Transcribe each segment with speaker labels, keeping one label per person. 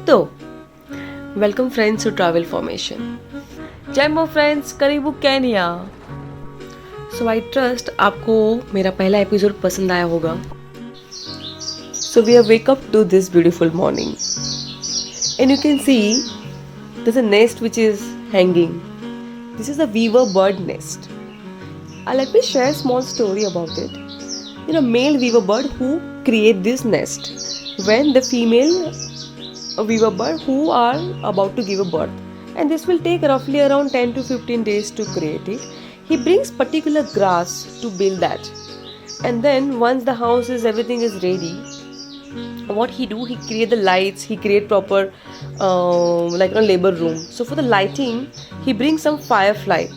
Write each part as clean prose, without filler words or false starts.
Speaker 1: तो welcome friends to travel formation. जय मो फ्रेंड्स, करीबू केन्या। सो आई ट्रस्ट आपको मेरा पहला एपिसोड पसंद आया होगा। So we wake up to this beautiful morning and you can see there's a nest which is hanging. This is a weaver bird nest. Let me share a small story about it. Male weaver bird who create this nest when the female weaver bird who are about to give a birth, and this will take roughly around 10 to 15 days to create it. He brings particular grass to build that, and then once the house is everything is ready, what he do, he create the lights, he create proper like a labor room. So for the lighting he brings some firefly.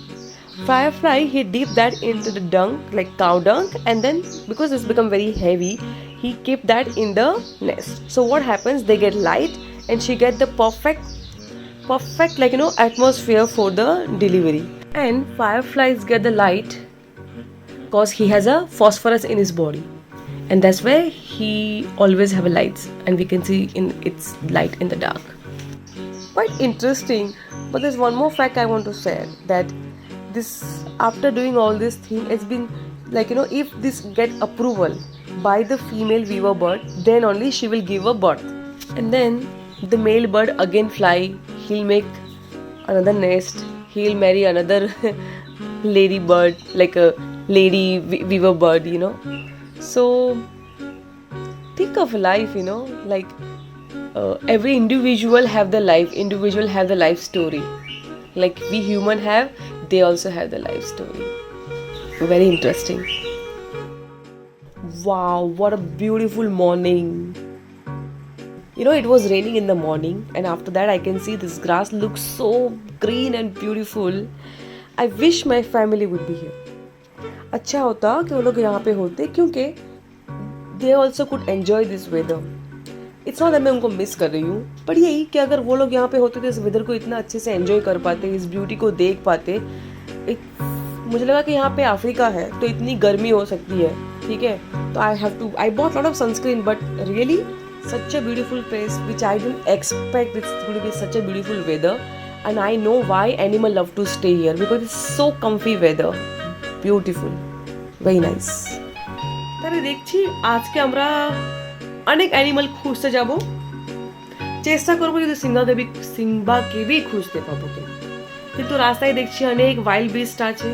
Speaker 1: He dip that into the dung, like cow dung, and then because it's become very heavy, he keep that in the nest. So what happens, they get light and she get the perfect atmosphere for the delivery. And fireflies get the light because he has a phosphorus in his body, and that's where he always have a lights, and we can see in its light in the dark. Quite interesting. But there's one more fact I want to share, that this, after doing all this thing, it's been if this get approval by the female weaver bird, then only she will give a birth, and then the male bird again fly, he'll make another nest, he'll marry another lady bird, like a lady weaver bird, So think of life, every individual have the life story, like we human have, they also have the life story. Very interesting. Wow, what a beautiful morning. It was raining in the morning, and after that I can see this grass looks so green and beautiful. I wish my family would be here. अच्छा होता कि वो लोग यहाँ पे होते, क्योंकि they also could enjoy this weather. It's not that मैं उनको मिस कर रही हूँ, पर यही कि अगर वो लोग यहाँ पे होते तो इस वेदर को इतना अच्छे से एंजॉय कर पाते, इस ब्यूटी को देख पाते. मुझे लगा कि यहाँ पे अफ्रीका है तो इतनी गर्मी हो सकती है, ठीक है, तो I bought lot of sunscreen, but really such a beautiful place which I didn't expect it's going to be such a beautiful weather, and I know why animal love to stay here, because it's so comfy weather, beautiful, very nice. তাহলে দেখছি আজকে আমরা অনেক animal খুঁজতে যাব, চেষ্টা করবো যদি সিম্বাকে খুঁজতে পাবো কিন্তু রাস্তায় দেখছি অনেক ওয়াইল্ড বিস্ট আছে,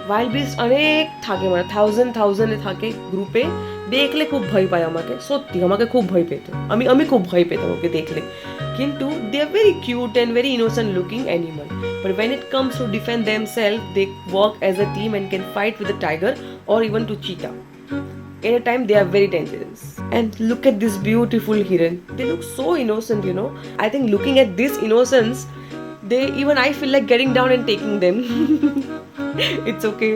Speaker 1: ওয়াইল্ড বিস্ট অনেক থাকে, মানে থাউজেন্ডে থাকে গ্রুপে, দেখলে খুব ভয় পায় আমাকে, সত্যি আমাকে খুব ভয় পেত, আমি খুব ভয় পেতাম ওকে দেখলে, কিন্তু they are very cute and very innocent looking animal, but when it comes to defend themselves, they work as a team and can fight with a tiger or even to cheetah. Anytime they are very dangerous. And look at this beautiful heron. They look so innocent, I think looking at this innocence, I feel like getting down and taking them. It's okay,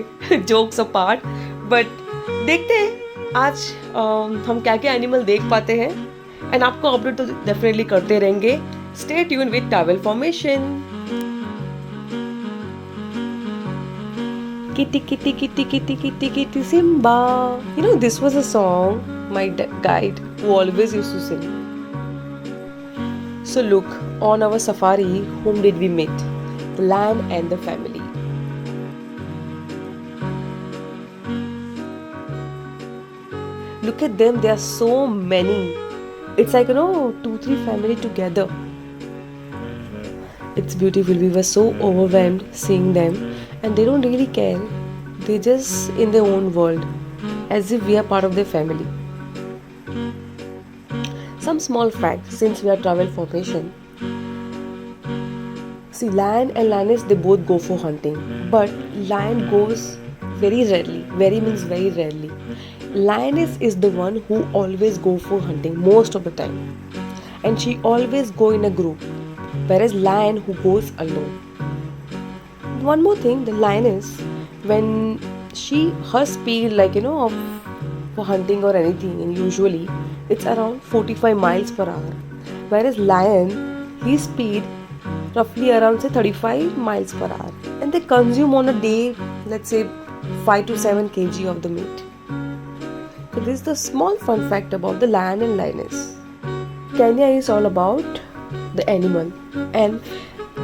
Speaker 1: jokes apart. But देखते हैं आज हम क्या क्या animal देख पाते हैं, and आपको अपडेट तो डेफिनेटली करते रहेंगे. Stay tuned with Travel Formation. Kitty, kitty, kitty, kitty, kitty, kitty, Simba. This was a song my guide who always used to sing. So look, on our safari, whom did we meet? The lion and the family. Look at them, there are so many. It's like 2-3 family together. It's beautiful. We were so overwhelmed seeing them, and they don't really care. They just in their own world, as if we are part of their family. Some small facts, since we are travel formation. See, lion and lioness, they both go for hunting, but lion goes very rarely. Very means very rarely. Lioness is the one who always go for hunting most of the time, and she always go in a group, whereas lion who goes alone. One more thing, the lioness, when her speed of for hunting or anything, and usually it's around 45 miles per hour, whereas lion, his speed roughly around say 35 miles per hour, and they consume on a day, let's say 5 to 7 kg of the meat. So this is the small fun fact about the lion and lioness. Kenya is all about the animal, and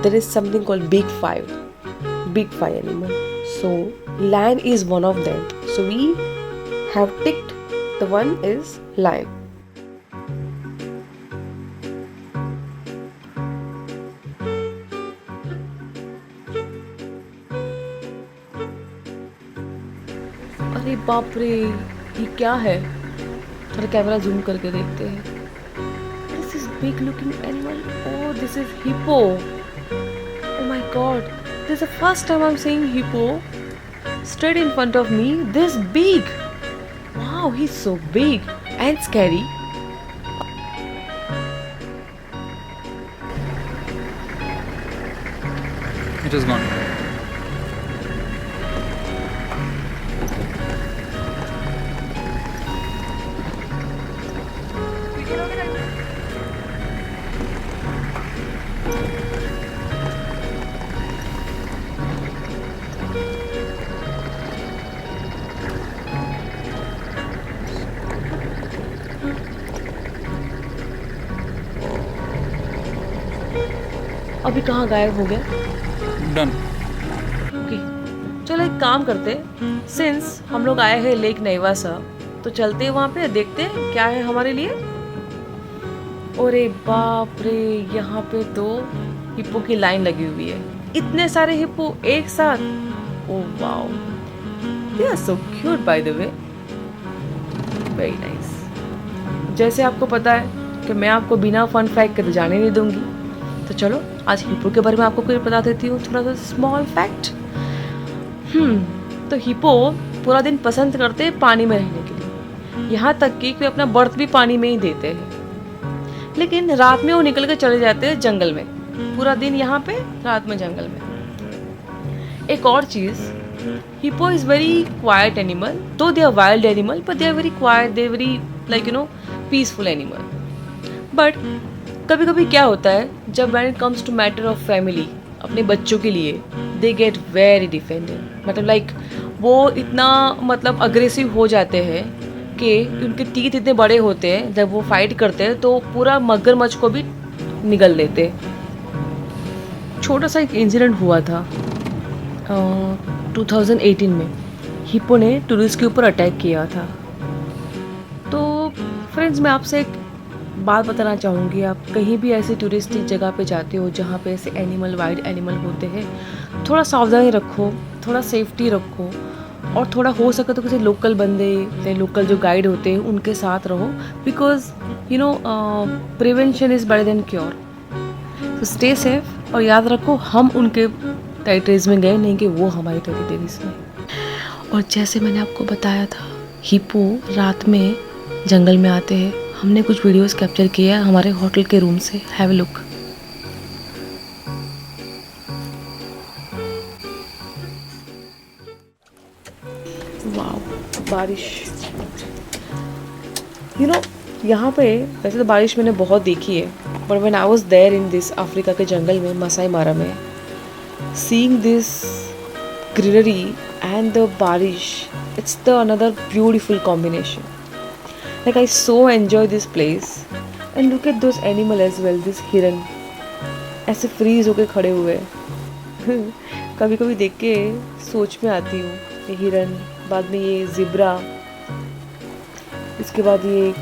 Speaker 1: there is something called big five animal. So lion is one of them. So we have ticked the one is lion. अरे बाप रे, ये क्या है? थोड़ा camera zoom करके देखते हैं. This is big looking animal. Oh, this is hippo. Oh my god, this is the first time I'm seeing hippo straight in front of me. This big. Wow, he's so big and scary.
Speaker 2: It is gone.
Speaker 1: अभी कहाँ गायब हो गया?
Speaker 2: Done.
Speaker 1: Okay, चलो एक काम करते, since हम लोग आए हैं लेक नैवासा, तो चलते हैं वहाँ पे, देखते हैं क्या है हमारे लिए. अरे बाप रे, यहाँ पे तो हिप्पो की लाइन लगी हुई है. इतने सारे हिप्पो एक साथ. Oh wow, they are so cute by the way. Very nice. जैसे आपको पता है कि मैं आपको बिना फन फैक्ट के तो जाने नहीं दूंगी, तो चलो आज हिप्पो के बारे में आपको कुछ बता देती हूँ, थोड़ा सा स्मॉल फैक्ट. तो हिप्पो पूरा दिन पसंद करते हैं पानी में रहने के लिए, यहाँ तक कि वे अपना बर्थ भी पानी में ही देते हैं. लेकिन रात में वो निकल के चले जाते हैं जंगल में. पूरा दिन यहाँ पे, रात में जंगल में. एक और चीज़, hippo is very quiet animal. Though they are wild animal, but they are very quiet, they are very like peaceful animal. But कभी कभी क्या होता है, जब when it comes to matter of family, अपने बच्चों के लिए, दे गेट वेरी डिफेंडेड. मतलब लाइक वो इतना मतलब अग्रेसिव हो जाते हैं कि उनके टीथ इतने बड़े होते हैं, जब वो फाइट करते हैं तो पूरा मगरमच्छ को भी निगल देते. छोटा सा एक इंसिडेंट हुआ था 2018 में. हिप्पो ने टूरिस्ट के ऊपर अटैक किया था. तो फ्रेंड्स, मैं आपसे एक बात बताना चाहूँगी. आप कहीं भी ऐसे टूरिस्टिक जगह पे जाते हो जहाँ पे ऐसे एनिमल, वाइल्ड एनिमल होते हैं, थोड़ा सावधानी रखो, थोड़ा सेफ्टी रखो, और थोड़ा हो सके तो किसी लोकल बंदे, लोकल जो गाइड होते हैं उनके साथ रहो. Because prevention is better than cure. तो स्टे सेफ, और याद रखो हम उनके टेरिटरीज में गए नहीं कि वो हमारी टेरिटरीज में. और जैसे मैंने आपको बताया था, हिप्पो रात में जंगल में आते हैं. हमने कुछ वीडियोस कैप्चर किया है हमारे होटल के रूम से. Have a look. वाओ, बारिश. यहाँ पे वैसे तो बारिश मैंने बहुत देखी है, but when I was there in this Africa के जंगल में, मसाई मारा में, seeing this greenery and the बारिश, it's the another beautiful combination. Like I so enjoy this place, and look at those animal as well. This hiran ऐसे freeze होके खड़े हुए कभी कभी देख के सोच में आती हूँ. ये हिरन, बाद में ये जिब्रा, इसके बाद ये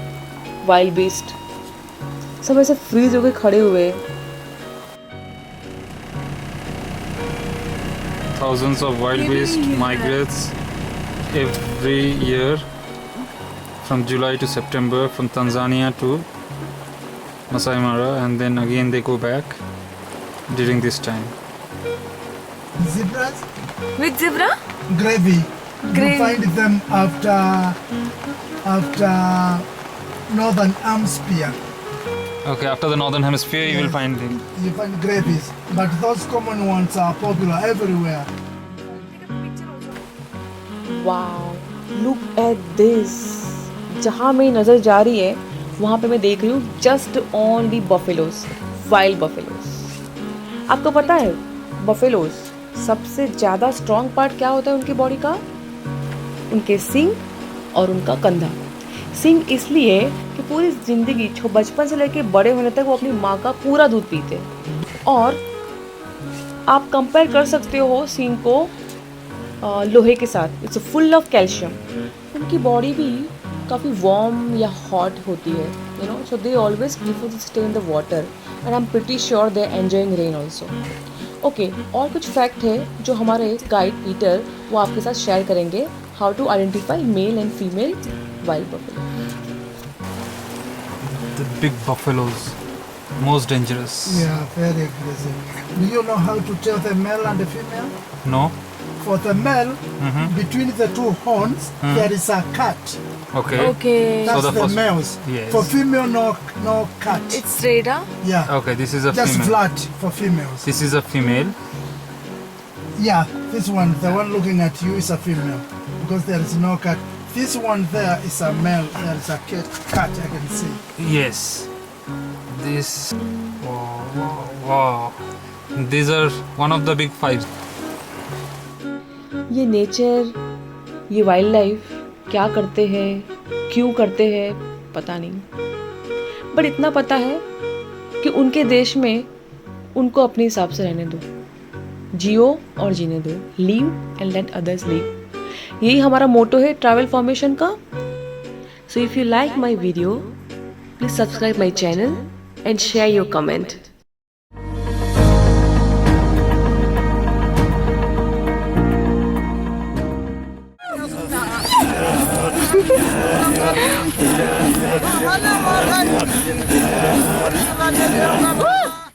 Speaker 1: वाइल्ड बीस्ट, सब ऐसे फ्रीज होके खड़े हुए.
Speaker 2: Thousands of wild beasts migrates every year from July to September from Tanzania to Masai Mara, and then again they go back during this time.
Speaker 3: Zebras,
Speaker 1: With zebra?
Speaker 3: gravy.
Speaker 1: Gravy.
Speaker 3: You find them after northern hemisphere.
Speaker 2: Okay, after the northern hemisphere you will find them.
Speaker 3: You find gravies, but those common ones are popular everywhere.
Speaker 1: Wow, look at this. जहाँ मेरी नज़र जा रही है वहाँ पे मैं देख रही हूँ just only buffaloes, wild buffaloes. आपको पता है बफेलोज सबसे ज़्यादा स्ट्रॉन्ग पार्ट क्या होता है उनकी बॉडी का? उनके सींग और उनका कंधा. सिंग इसलिए कि पूरी ज़िंदगी बचपन से लेकर बड़े होने तक वो अपनी माँ का पूरा दूध पीते हैं। और आप कंपेयर कर सकते हो सिंग को लोहे के साथ। It's full of calcium. उनकी बॉडी भी काफ़ी वार्म या हॉट होती है, you know, so they always prefer to stay in the water and I am pretty sure they enjoying rain also. Okay, और कुछ फैक्ट है जो हमारे गाइड पीटर वो आपके साथ शेयर करेंगे, how to identify male and female wild buffalo.
Speaker 2: The big buffaloes, most dangerous.
Speaker 3: Yeah, very aggressive. Do you know how to tell the male and the female?
Speaker 2: No?
Speaker 3: For the male,
Speaker 2: Mm-hmm.
Speaker 3: between the two horns, there is a cut.
Speaker 2: Okay.
Speaker 1: Okay.
Speaker 3: That's
Speaker 2: the
Speaker 3: the
Speaker 2: first-
Speaker 3: males.
Speaker 2: Yes.
Speaker 3: For female, no cut.
Speaker 1: It's straight, huh?
Speaker 3: Yeah.
Speaker 2: Okay, this is a
Speaker 3: Just
Speaker 2: female.
Speaker 3: flat for females.
Speaker 2: This is a female.
Speaker 3: Yeah, this one, the one looking at you is a female because there is no cut. This one there is a male. There is a cut. I can see.
Speaker 2: Yes. This. Wow, wow. These are one of the big five.
Speaker 1: ये nature, ये wild life क्या करते हैं, क्यों करते हैं, पता नहीं। बट इतना पता है कि उनके देश में उनको अपने हिसाब से रहने दो, जियो और जीने दो। Leave and let others leave. यही हमारा मोटो है ट्रैवल फॉर्मेशन का। So if you like my video, please subscribe my channel and share your comment.
Speaker 4: Hadi